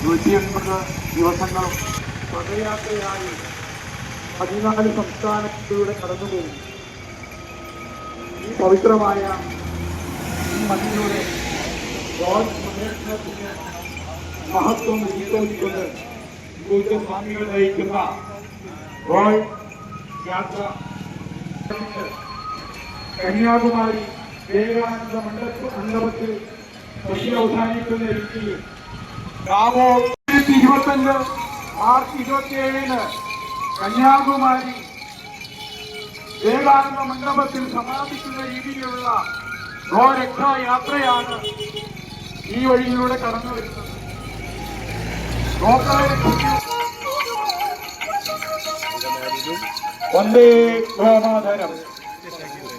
180 ദിവസങ്ങളും പദയാത്രയായി 14 സംസ്ഥാനങ്ങളിലൂടെ കടന്നുപോകും. ഈ പവിത്രമായ ഈ മണ്ണിലൂടെ സംരക്ഷണത്തിന് മഹത്വം ഉയർത്തിക്കൊണ്ട് സ്വാമികൾ നയിക്കുന്ന യാത്ര കന്യാകുമാരി വിവേകാനന്ദ മണ്ഡപത്തിൽ അവസാനിക്കുന്ന രീതിയിൽ 2025 മാർച്ച് 27 കന്യാകുമാരി വിവേകാനന്ദ മണ്ഡപത്തിൽ സമാപിക്കുന്ന രീതിയിലുള്ള യാത്രയാണ് ഈ വഴിയിലൂടെ കടന്നു വരുന്നത്. വന്ദേ ഗോമാതരം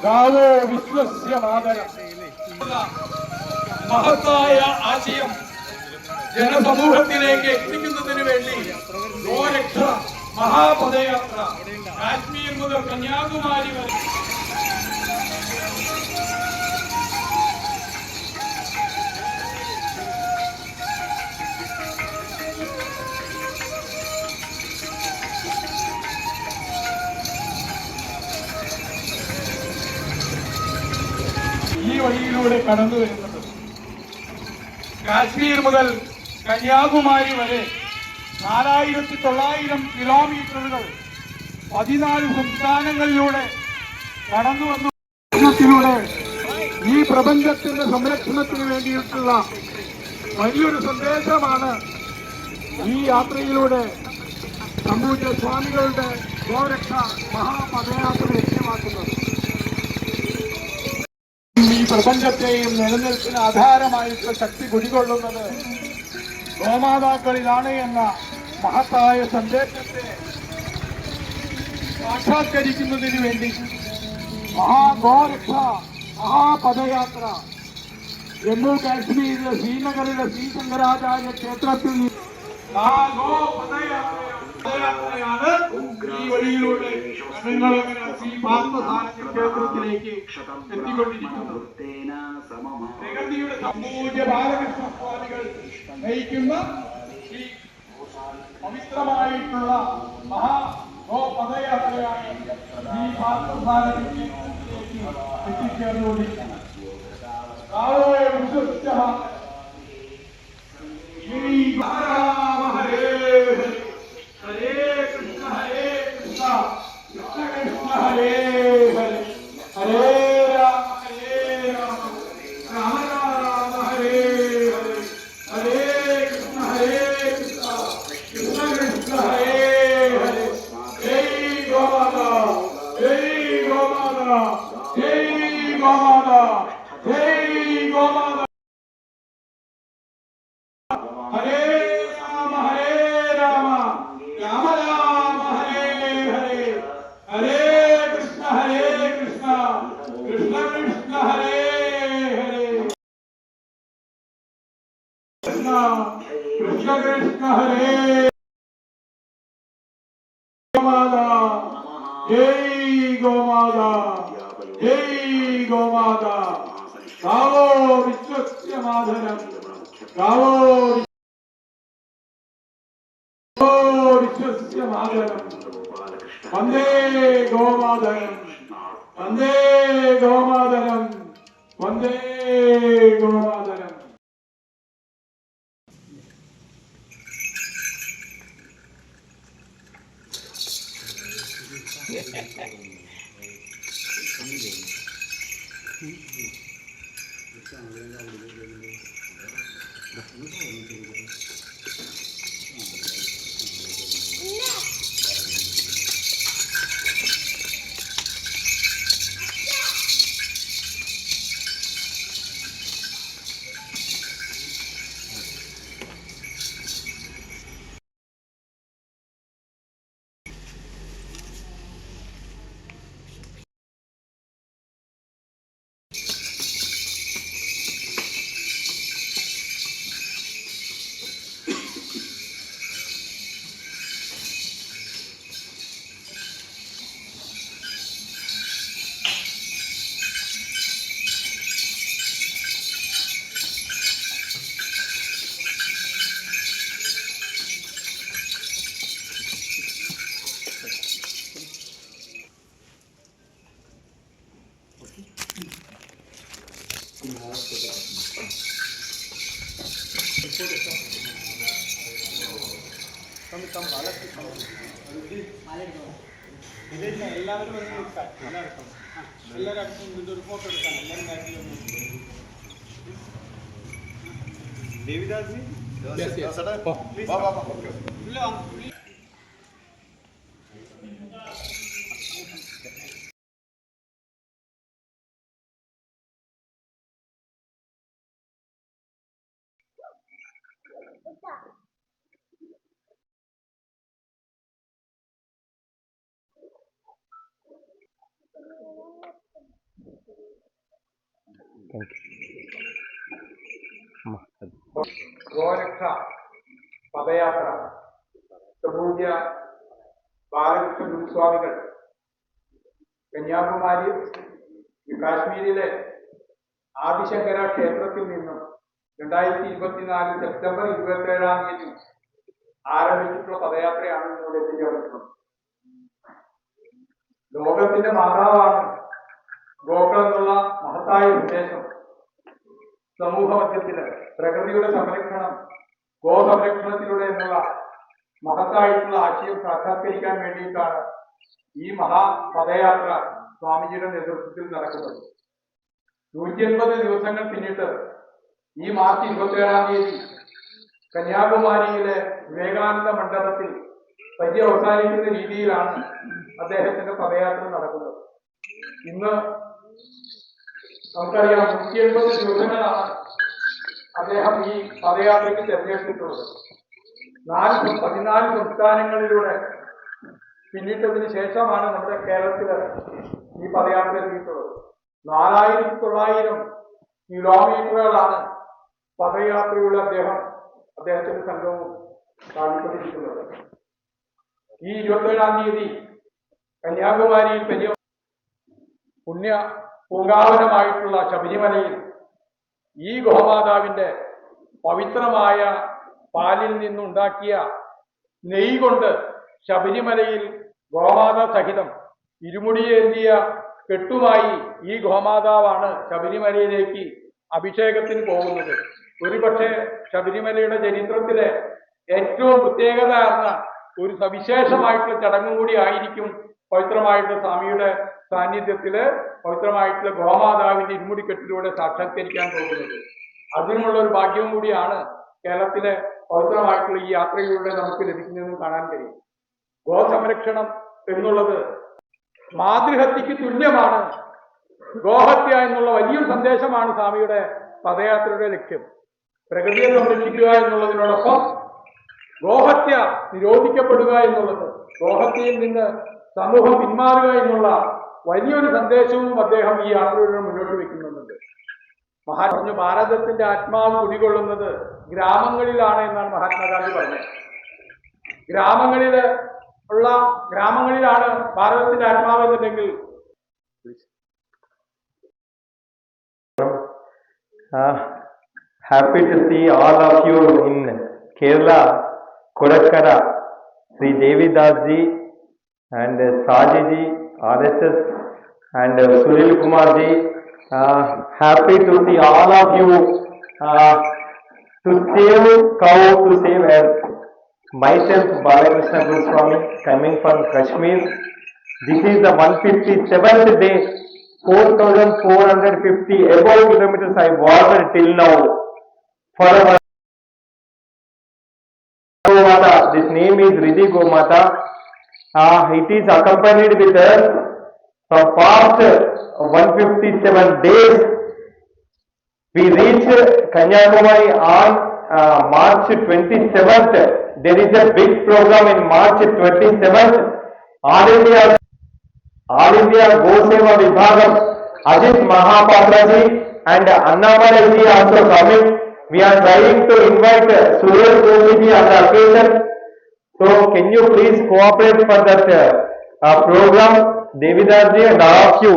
ഗാവോ വിശ്വസ്യ മാതരം. മഹത്തായ ആശയം ജനസമൂഹത്തിലേക്ക് എത്തിക്കുന്നതിന് വേണ്ടി ഗോരക്ഷ മഹാപദയാത്ര കാശ്മീർ മുതൽ കന്യാകുമാരി വരെ ഈ വഴിയിലൂടെ കടന്നു വരുന്നത്. കാശ്മീർ മുതൽ കന്യാകുമാരി വരെ 4900 കിലോമീറ്ററുകൾ 14 സംസ്ഥാനങ്ങളിലൂടെ കടന്നു വന്നതിലൂടെ ഈ പ്രപഞ്ചത്തിന്റെ സംരക്ഷണത്തിന് വേണ്ടിയിട്ടുള്ള വലിയൊരു സന്ദേശമാണ് ഈ യാത്രയിലൂടെ സംഭൂജ്യ സ്വാമികളുടെ ഗോരക്ഷ മഹാപദയാത്ര ലക്ഷ്യമാക്കുന്നത്. ഈ പ്രപഞ്ചത്തെയും നിലനിൽപ്പിന് ആധാരമായിട്ടുള്ള ശക്തി കുടികൊള്ളുന്നത് ഗോമാതാക്കളിലാണ് എന്ന മഹത്തായ സന്ദേശത്തെ സാക്ഷാത്കരിക്കുന്നതിന് വേണ്ടി മഹാഗോരക്ഷ മഹാപദയാത്ര ജമ്മു കാശ്മീരിലെ ശ്രീനഗറിലെ ശ്രീ ശങ്കരാചാര്യ ക്ഷേത്രത്തിൽ പദയാത്രയാണ് ഈ വഴിയിലൂടെ നിങ്ങളങ്ങനെ ശ്രീ പാർത്ഥസാരഥി ക്ഷേത്രത്തിലേക്ക് എത്തിക്കൊണ്ടിരിക്കുന്നത്. പ്രകൃതിയുടെ സംപൂജ്യ ബാലകൃഷ്ണ സ്വാമികൾ നയിക്കുന്ന ഈ പവിത്രമായിട്ടുള്ള പദയാത്രയാണ് ഈ പാർത്ഥസാരഥി ക്ഷേത്രത്തിലേക്ക് എത്തിച്ചേർന്നുകൊണ്ടിരിക്കുന്നത്. कृष्ण कृष्ण हरे गोमाता जय गोमाता जय गोमाता गावो विश्वस्य माधरम गावो विश्वस्य माधरम वंदे गोमातरम वंदे गोमातरम वंदे गोमातरम. എല്ലാവരും എല്ലാവർക്കും ഇതൊരു ഫോട്ടോ എടുക്കാം. എല്ലാവരും ബാക്കിൽ देवीदास जी ഗോരക്ഷ പദയാത്ര പൂജ്യ ബാലകൃഷ്ണ ഗുരുസ്വാമികൾ കന്യാകുമാരി കാശ്മീരിലെ ആദിശങ്കര ക്ഷേത്രത്തിൽ നിന്നും 2024 സെപ്റ്റംബർ 27 ആരംഭിച്ചിട്ടുള്ള പദയാത്രയാണ് ഇന്നോട് എത്തിച്ചേർന്നത്. ലോകത്തിന്റെ മാതാവാണ് ഗോക്കൾ എന്നുള്ള മഹത്തായ ഉദ്ദേശം സമൂഹ മധ്യത്തില് പ്രകൃതിയുടെ സംരക്ഷണം, ഗോസംരക്ഷണത്തിലൂടെ എന്നുള്ള മഹത്തായിട്ടുള്ള ആശയം സാക്ഷാത്കരിക്കാൻ വേണ്ടിയിട്ടാണ് ഈ മഹാപദയാത്ര സ്വാമിജിയുടെ നേതൃത്വത്തിൽ നടക്കുന്നത്. 180 ദിവസങ്ങൾ പിന്നിട്ട് ഈ മാർച്ച് 27 കന്യാകുമാരിയിലെ വിവേകാനന്ദ മണ്ഡപത്തിൽ പര്യവസാനിക്കുന്ന രീതിയിലാണ് അദ്ദേഹത്തിന്റെ പദയാത്ര നടക്കുന്നത്. ഇന്ന് നമുക്കറിയാം 180 ദിവസങ്ങളാണ് അദ്ദേഹം ഈ പദയാത്രയ്ക്ക് തെരഞ്ഞെടുത്തിട്ടുള്ളത്. 14 സംസ്ഥാനങ്ങളിലൂടെ പിന്നിട്ടതിന് ശേഷമാണ് നമ്മുടെ കേരളത്തില് ഈ പദയാത്ര എത്തിയിട്ടുള്ളത്. 4900 കിലോമീറ്ററുകളാണ് പദയാത്രയുള്ള അദ്ദേഹത്തിന്റെ സംഘവും താഴ്ത്തിക്കൊണ്ടിരിക്കുന്നത്. ഈ 27 കന്യാകുമാരിയിൽ പെരിയ പുണ്യ പൂങ്കാവനമായിട്ടുള്ള ശബരിമലയിൽ ഈ ഗോമാതാവിന്റെ പവിത്രമായ പാലിൽ നിന്നുണ്ടാക്കിയ നെയ്യ് കൊണ്ട് ശബരിമലയിൽ ഗോമാത സഹിതം ഇരുമുടിയേന്തിയ കെട്ടുമായി ഈ ഗോമാതാവാണ് ശബരിമലയിലേക്ക് അഭിഷേകത്തിന് പോകുന്നത്. ഒരുപക്ഷെ ശബരിമലയുടെ ചരിത്രത്തിലെ ഏറ്റവും പ്രത്യേകതയാർന്ന ഒരു സവിശേഷമായിട്ടുള്ള ചടങ്ങും കൂടി ആയിരിക്കും പവിത്രമായിട്ടുള്ള സ്വാമിയുടെ സാന്നിധ്യത്തില് പവിത്രമായിട്ടുള്ള ഗോമാതാവിന്റെ ഇരുമുടിക്കെട്ടിലൂടെ സാക്ഷാത്കരിക്കാൻ പോകുന്നത്. അതിനുമുള്ള ഒരു ഭാഗ്യവും കൂടിയാണ് കേരളത്തിലെ പവിത്രമായിട്ടുള്ള ഈ യാത്രയിലൂടെ നമുക്ക് ലഭിക്കുന്നതെന്ന് കാണാൻ കഴിയും. ഗോസംരക്ഷണം എന്നുള്ളത് മാതൃഹത്യക്ക് തുല്യമാണ്. ഗോഹത്യ എന്നുള്ള വലിയൊരു സന്ദേശമാണ് സ്വാമിയുടെ പദയാത്രയുടെ ലക്ഷ്യം. പ്രകൃതിയെ സംരക്ഷിക്കുക എന്നുള്ളതിനോടൊപ്പം ഗോഹത്യ നിരോധിക്കപ്പെടുക എന്നുള്ളത്, ഗോഹത്യയിൽ നിന്ന് സമൂഹം പിന്മാറുക എന്നുള്ള വലിയൊരു സന്ദേശവും അദ്ദേഹം ഈ യാത്രയുടെ മുന്നോട്ട് വെക്കുന്നുണ്ട്. പറഞ്ഞു ഭാരതത്തിന്റെ ആത്മാവ് കുടികൊള്ളുന്നത് ഗ്രാമങ്ങളിലാണ് എന്നാണ് മഹാത്മാഗാന്ധി പറഞ്ഞത്. ഗ്രാമങ്ങളിലാണ് ഭാരതത്തിന്റെ ആത്മാവ് എന്നുണ്ടെങ്കിൽ happy to see all of you in Kerala, Kodakkara, Sri Devidas ji and Saji ji, RSS and Sunil Kumar ji. Happy to see all of you to save cow, to save earth. Myself, Balakrishna Goswami, coming from Kashmir. This is the 157th day. 4,450 above kilometers I walked till now. For our Gomata, this name is Riddhi Gomata. It is accompanied with us from past 157 days. We reached Kanyakumari on March 27th. There is a big program in March 27th. All India Goseva Vibhagam, Ajit Mahapatra ji and Annamalai ji also coming. We are trying to invite Surya Gopi ji on the occasion. So can you please cooperate for that program, Devidas ji and all of you.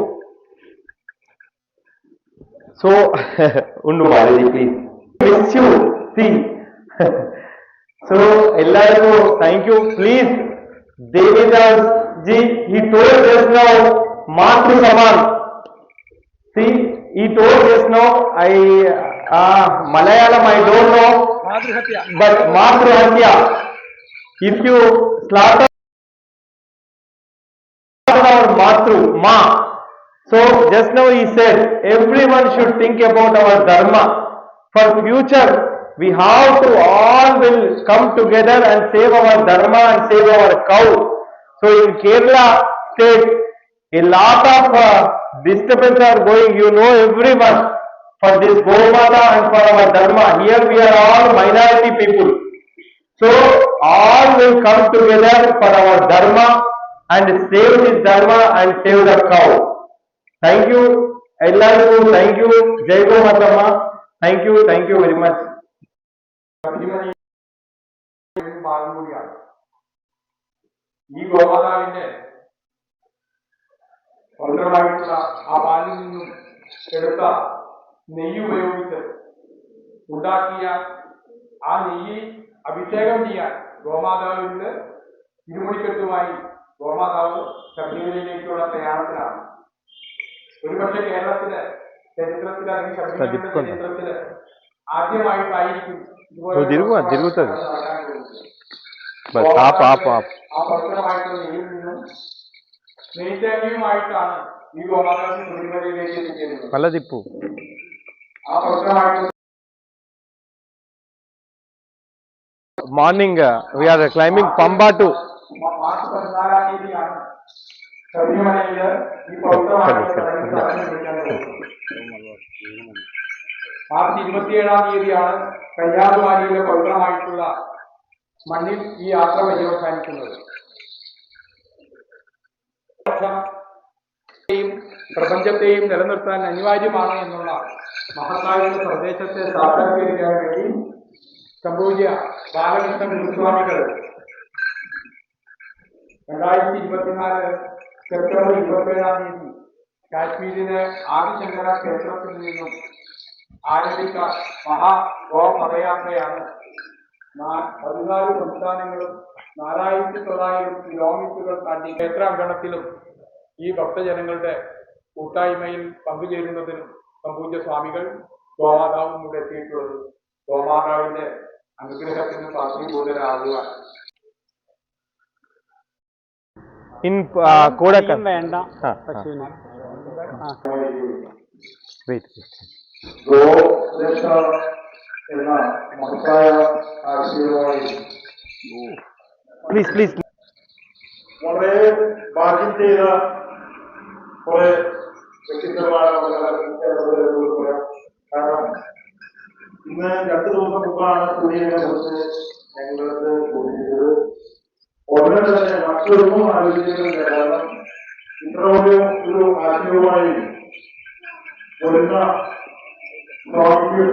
So, Undu Maharaji, please. Miss you, see. So, Ellarku, thank you. Please, Devidas ji, he told just now, Matru Saman. See, he told just now, Malayalam I don't know. But Matru Hatya, if you slaughter our Matru, Ma. So just now he said, everyone should think about our dharma. For future, we have to all will come together and save our dharma and save our cow. So in Kerala state, a lot of disturbance are going, you know, everyone, for this Gomata and for our dharma. Here we are all minority people. So all will come together for our dharma and save this dharma and save the cow. Thank you. Ellarku thank you. Jai Gomatama. Thank you very much. Sabarimala ഭാഗം കൂടിയാണ്. ഈ ഗോമാതാവിന്റെ പവിത്രമായിട്ടുള്ള ആ പാലിൽ നിന്നും എടുത്ത നെയ്യ് ഉപയോഗിച്ച് ഉണ്ടാക്കിയ ആ നെയ്യ് അഭിഷേകം ചെയ്യാൻ ഗോമാതാവിന്റെ തിരുമുടിക്കെട്ടുമായി ഗോമാതാവ് ശബരിമലയിലേക്കുള്ള പ്രയാണത്തിലാണ്. ഒരുപക്ഷെ കേരളത്തിലെ ചരിത്രത്തിൽ അല്ലെങ്കിൽ ശബരിമലയുടെ ചരിത്രത്തില് ആദ്യമായിട്ടായിരിക്കും ആ പവിത്രമായിട്ടുള്ള നെയ്യിൽ നിന്നും നെയ്തേങ്ങയുമായിട്ടാണ് ഈ ഗോമാതാവിന്റെ ശബരിമലയിലേക്ക് എത്തിച്ചേരുന്നത്. ആ പവിത്രമായിട്ടുള്ള Morning, we are climbing Pamba to. March 14-ാം തീയതിയാണ് ശബരിമലയില് ഈ പവിത്രമായിട്ടുള്ള മാർച്ച് 27-ാം തീയതിയാണ് കന്യാകുമാരിയിലെ പവിത്രമായിട്ടുള്ള മണ്ണിൽ ഈ യാത്ര പര്യവസാനിക്കുന്നത്. പ്രപഞ്ചത്തെയും നിലനിർത്താൻ അനിവാര്യമാണ് എന്നുള്ള മഹത്തായ സന്ദേശത്തെ സാക്ഷാത്കരിക്കാൻ വേണ്ടി സംഭൂജ്യ ബാലകൃഷ്ണ ഗുരുസ്വാമികൾ 2024 സെപ്റ്റംബർ 27-ാം തീയതി കാശ്മീരിലെ ആദിശങ്കര ക്ഷേത്രത്തിൽ നിന്നും ആരംഭിച്ച മഹാഗോ പദയാത്രയാണ് 14 സംസ്ഥാനങ്ങളും 4900 കിലോമീറ്ററുകൾ താണ്ടി ക്ഷേത്രാങ്കണത്തിലും ഈ ഭക്തജനങ്ങളുടെ കൂട്ടായ്മയിൽ പങ്കുചേരുന്നതിനും സംപൂജ്യ സ്വാമികൾ ഗോമാതാവും കൂടെ എത്തിയിട്ടുള്ളത്. ഗോമാതാവിന്റെ അനുഗ്രഹത്തിന് പാത്രീഭൂതരാകുക. Kodakar. ഗോരക്ഷ എന്ന മഹത്തായ ആശയവുമായി പ്ലീസ് വളരെ ഭാഗ്യം ചെയ്ത കുറെ വ്യക്തിത്വമാണ് പറയാം. കാരണം ഇന്ന് 2 ദിവസം മുമ്പാണ് സൂര്യനെ കുറിച്ച് ഞങ്ങളത് കൂട്ടിയത്. ഉടനെ തന്നെ മറ്റൊന്നും ആലോചിക്കുന്നില്ല. കാരണം ഇത്ര ഒരു ആശയവുമായി വരുന്ന സ്വാമിക്കും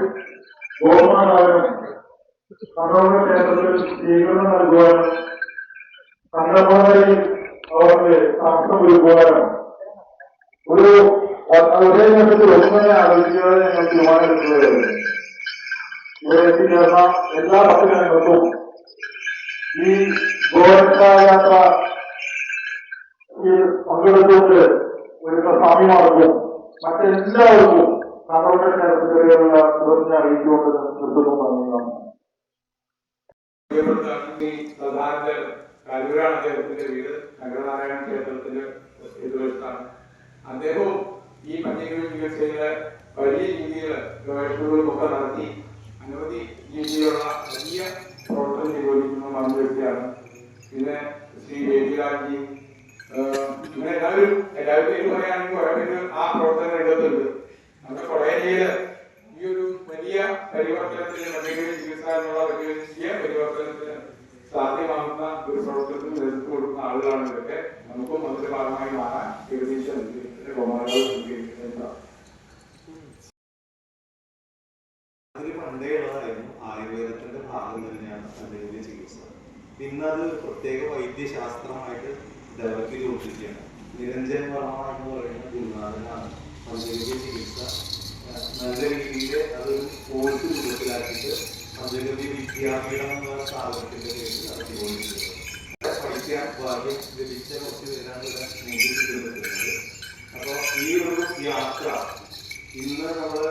ഗോമാതാവിനും കണ്ണൂർ ക്ഷേത്രത്തിൽ സ്വീകരണം നൽകുവാനും കണ്ണമാലയിൽ അവർക്ക് സാക്ഷ്യം ഒരുക്കുവാനും ഒരു ഒരേ നേരത്തിൽ ഒന്നിനെ ആലോചിക്കാതെ ഞങ്ങൾ തീരുമാനമെടുക്കുകയായിരുന്നു. ഇവിടെ എത്തിച്ചേർന്ന എല്ലാ ഭക്തജനങ്ങൾക്കും ഈ ഗോരക്ഷായാത്ര പങ്കെടുത്തുകൊണ്ട് വരുന്ന സ്വാമിമാർക്കും മറ്റെല്ലാവർക്കും കണ്ണൂർ ക്ഷേത്രത്തിലുള്ള സുഹൃത്തിനെ അറിയിച്ചുകൊണ്ട് നിർത്തുന്നു. കല്ലൂരാണ് അദ്ദേഹത്തിന്റെ വീട്. ശങ്കരനാരായണ ക്ഷേത്രത്തിന്റെ എതിർവശത്താണ്. അദ്ദേഹവും ഈ പഞ്ചഗവി ചികിത്സയിലെ വലിയ രീതിയിൽ ഗവേഷണങ്ങളുമൊക്കെ നടത്തി അനവധി രീതിയിലുള്ള വലിയ പ്രവർത്തനം നിർവഹിക്കുന്ന മറന്നു വ്യക്തിയാണ്. പിന്നെ ശ്രീ ജയജിലാൽജി, ഇങ്ങനെ എല്ലാവരും പറയുകയാണെങ്കിൽ കുറെ പേര് ആ പ്രവർത്തന രംഗത്തുണ്ട്. നമ്മുടെ കൊടയനയില് ഈ ഒരു വലിയ പരിവർത്തനത്തിന് പഞ്ചഗവി ചികിത്സ എന്നുള്ള വലിയ പരിവർത്തനത്തിന് സാധ്യമാകുന്ന ഒരു പ്രവർത്തനത്തിന് നേതൃത്വം കൊടുക്കുന്ന ആളുകളാണ് ഇതൊക്കെ. നമുക്കും അതിന്റെ ഭാഗമായി മാറാൻ ഏകദേശം അതിന് പണ്ടേ ഉള്ളതായിരുന്നു. ആയുർവേദത്തിന്റെ ഭാഗം തന്നെയാണ് പഞ്ചഗവ്യ ചികിത്സ. ഇന്നത് പ്രത്യേക വൈദ്യശാസ്ത്രമായിട്ട് ഡെവലപ്പ് ചെയ്തുകൊണ്ടിരിക്കുകയാണ്. നിരഞ്ജൻ വർമ്മ എന്ന് പറയുന്ന ഗുരുനാഥനാണ് പഞ്ചഗവ്യ ചികിത്സ നല്ല രീതിയിൽ അതൊരു കോഴ്സ് രൂപത്തിലാക്കിയിട്ട് പഞ്ചഗവ്യ വിദ്യാപീഠം എന്നുള്ള സ്ഥാപനത്തിന്റെ പേരിൽ നടത്തിക്കൊണ്ടിരിക്കുന്നത്. പഠിക്കാൻ ഭാഗ്യം ലഭിച്ച കുറച്ച് പേരാണ് ഇവിടെ നേതൃത്വം. അപ്പോൾ ഈ ഒരു യാത്ര ഇന്ന് നമ്മൾ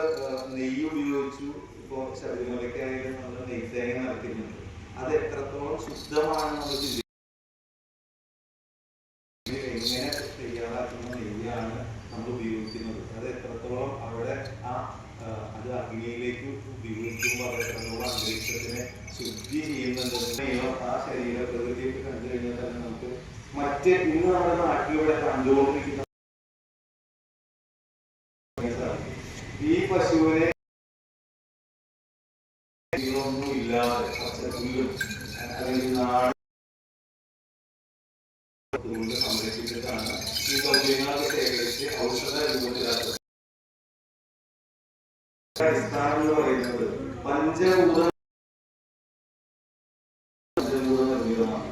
നെയ്യ് ഉപയോഗിച്ചു. ഇപ്പോൾ ശബരിമലയ്ക്കായാലും നമ്മൾ നെയ്ത്തേങ്ങ നടത്തുന്നുണ്ട്. അത് എത്രത്തോളം ശുദ്ധമാണ് നമ്മൾ ചിന്തിക്കുന്നത്. എങ്ങനെ തയ്യാറാക്കുന്ന നെയ്യാണ് നമ്മൾ ഉപയോഗിക്കുന്നത്, അത് എത്രത്തോളം അവിടെ അത് അഗ്നിയിലേക്ക് ഉപയോഗിക്കുമ്പോൾ അത് എത്രത്തോളം അന്തരീക്ഷത്തിനെ ശുദ്ധി ചെയ്യുന്നുണ്ടെന്നോ ആ ശരീര പ്രകൃതിയൊക്കെ കണ്ടു കഴിഞ്ഞാൽ തന്നെ നമുക്ക് ഇന്ന് നമ്മുടെ നാട്ടിലൂടെ കണ്ടുകൊണ്ടിരിക്കുന്ന ഈ പശുവിനെ ഒന്നും ഇല്ലാതെ പച്ചപ്പുല്ലും അല്ലെങ്കിൽ നാട് സംരക്ഷിച്ചിട്ടാണ് ഈ സൗകര്യങ്ങളൊക്കെ ശേഖരിച്ച് ഔഷധ രൂപത്തിലാക്കുന്നത്. അടിസ്ഥാനം എന്ന് പറയുന്നത് പഞ്ചഭൂത നിർമ്മിതമാണ്.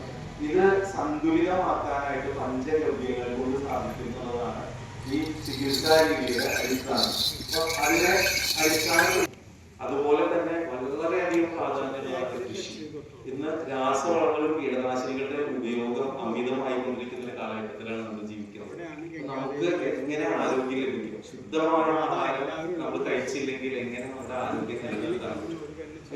ഇത് സന്തുലിതമാക്കാനായിട്ട് പഞ്ചഗവ്യങ്ങൾ കൊണ്ട് സാധിക്കുന്നതാണ് ഈ ചികിത്സാ രീതിയുടെ അടിസ്ഥാനം. അപ്പൊ അതിനെ അടിസ്ഥാനം അതുപോലെ തന്നെ വളരെയധികം പ്രാധാന്യമുള്ള കൃഷി. ഇന്ന് രാസവളങ്ങളും കീടനാശിനികളുടെ ഉപയോഗം അമിതമായി കൊണ്ടിരിക്കുന്ന ഒരു കാലഘട്ടത്തിലാണ് നമ്മൾ ജീവിക്കുന്നത്. നമുക്ക് എങ്ങനെ ആരോഗ്യം ലഭിക്കും? ശുദ്ധമായ ആഹാരം നമ്മൾ കഴിച്ചില്ലെങ്കിൽ എങ്ങനെ നമ്മുടെ ആരോഗ്യം നിലനിർത്താൻ പറ്റും?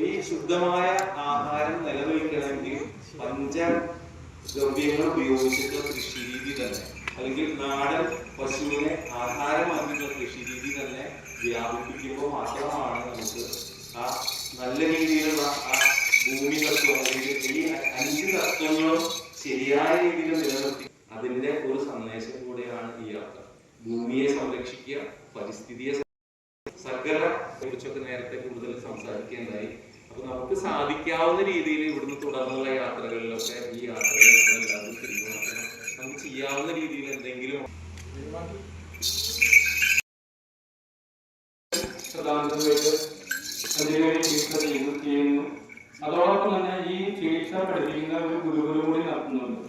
ഈ ശുദ്ധമായ ആഹാരം നിലനിൽക്കണമെങ്കിൽ പഞ്ചഗവ്യങ്ങൾ ഉപയോഗിച്ചിട്ടുള്ള കൃഷി രീതി തന്നെ, അല്ലെങ്കിൽ നാടൻ പശുവിനെ ആഹാരമാക്കിയിട്ടുള്ള കൃഷി രീതി തന്നെ വ്യാപിപ്പിക്കുമ്പോൾ മാത്രമാണ് നമുക്ക് ആ നല്ല രീതിയിലുള്ള ആ ഭൂമി തത്വം, അല്ലെങ്കിൽ ഈ 5 തത്വങ്ങളും ശരിയായ രീതിയിൽ നിലനിർത്തി അതിന്റെ ഒരു സന്ദേശം കൂടെയാണ് ഈ യാത്ര. ഭൂമിയെ സംരക്ഷിക്കുക, പരിസ്ഥിതിയെ സകല കുറിച്ചൊക്കെ നേരത്തെ കൂടുതൽ സംസാരിക്കേണ്ടായി. അപ്പൊ നമുക്ക് സാധിക്കാവുന്ന രീതിയിൽ ഇവിടുന്ന് തുടർന്നുള്ള യാത്രകളിലൊക്കെ ഈ യാത്രകൾ നമ്മളെല്ലാവരും പിന്തുണക്കണം. നമുക്ക് ചെയ്യാവുന്ന രീതിയിൽ എന്തെങ്കിലും ചെയ്യുന്നു. അതോടൊപ്പം തന്നെ ഈ ചികിത്സ പഠിപ്പിക്കുന്ന ഒരു ഗുരുകുലം കൂടി നടത്തുന്നുണ്ട്.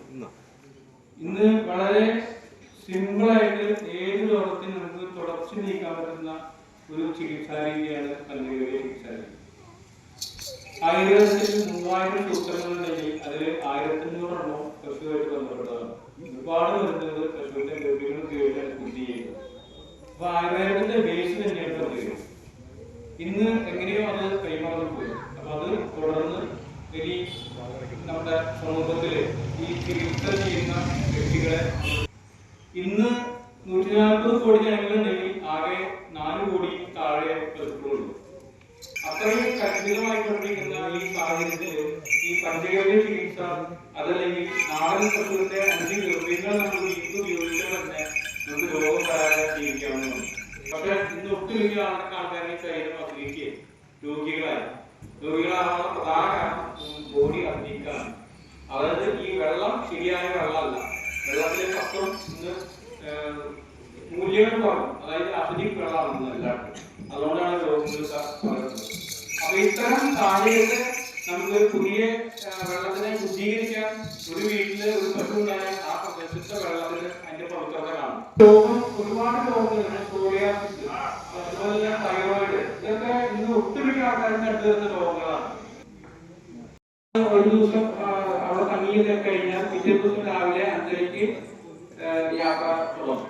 ഇന്ന് വളരെ സിമ്പിളായിട്ട് ഏത് രോഗത്തിന് നമുക്ക് തുടർച്ച നീക്കാൻ പറ്റുന്ന ഒരു ചികിത്സാ രീതിയാണ് പഞ്ചഗവ്യ ചികിത്സാ രീതി. ആയുർവേദത്തിൽ 3000 സൂത്രങ്ങളുണ്ടെങ്കിൽ അതിൽ 1500 പശുവായിട്ട് ബന്ധപ്പെട്ടതാണ്. ഒരുപാട് മരുന്നുകൾ പശുവിന്റെ ഗവ്യങ്ങൾ ഉപയോഗിച്ചാണ് ശുദ്ധി ചെയ്യുന്നത്. അപ്പൊ ആയുർവേദത്തിന്റെ ബേസ് തന്നെയാണ് പഞ്ചഗവ്യം. ഇന്ന് എങ്ങനെയോ അത് കൈമാറി പോയി. അപ്പൊ അത് തുടർന്ന് ഇനി നമ്മുടെ സമൂഹത്തില് ഈ ചികിത്സ ചെയ്യുന്ന വ്യക്തികളെ ഇന്ന് 140 കോടി ജനങ്ങളുണ്ടെങ്കിൽ ആകെ 4 കോടി താഴെ പശുക്കളുള്ളൂ. അത്രയും കഠിനമായിക്കൊണ്ടിരിക്കുന്ന ഈ സാഹചര്യത്തിൽ ഈ പഞ്ചഗവ്യ ചികിത്സ അതല്ലെങ്കിൽ നാടൻ പശുവിന്റെ 5 ഗവ്യങ്ങൾ നമ്മൾ വീട്ടിൽ ഉപയോഗിച്ചാൽ തന്നെ നമുക്ക് രോഗം വരാതെ ജീവിക്കാവുന്നതാണ്. പക്ഷെ ഇന്ന് ഒട്ടുമിക്ക ആൾക്കാരുടെ ശരീരം അഭിനയിക്കുകയും രോഗികളാവാനുള്ള പ്രധാന കാരണം ബോഡി അഭിനയിക്കാണ്. അതായത് ഈ വെള്ളം ശരിയായ വെള്ളമല്ല, വെള്ളത്തിലെ സത്വം ഇന്ന് മൂല്യങ്ങൾ കുറഞ്ഞു, അതായത് അസിഡിക് വെള്ളമാണ് എല്ലാവർക്കും. അതുകൊണ്ടാണ് രോഗങ്ങൾ പകരുന്നത്. അപ്പൊ ഇത്തരം സാഹചര്യത്തെ നമുക്ക് പുതിയ വെള്ളത്തിനെ ശുദ്ധീകരിക്കാൻ ഒരു വീട്ടില് ഒരു പശു ഉണ്ടായാൽ ആ പ്രദേശത്തെ വെള്ളത്തിന് അതിന്റെ പവിത്രത കാണും. രോഗം ഒരുപാട് രോഗങ്ങൾ, സോറിയാസിസ്, അതുപോലെ തൈറോയിഡ്, ഇതൊക്കെ ഇന്ന് ഒട്ടുമിക്ക ആൾക്കാരും കണ്ടുവരുന്ന രോഗങ്ങളാണ്. ഒരു ദിവസം അവിടെ തങ്ങിയൊക്കെ കഴിഞ്ഞാൽ പിറ്റേ ദിവസം രാവിലെ 5:30 യാത്ര തുടങ്ങും.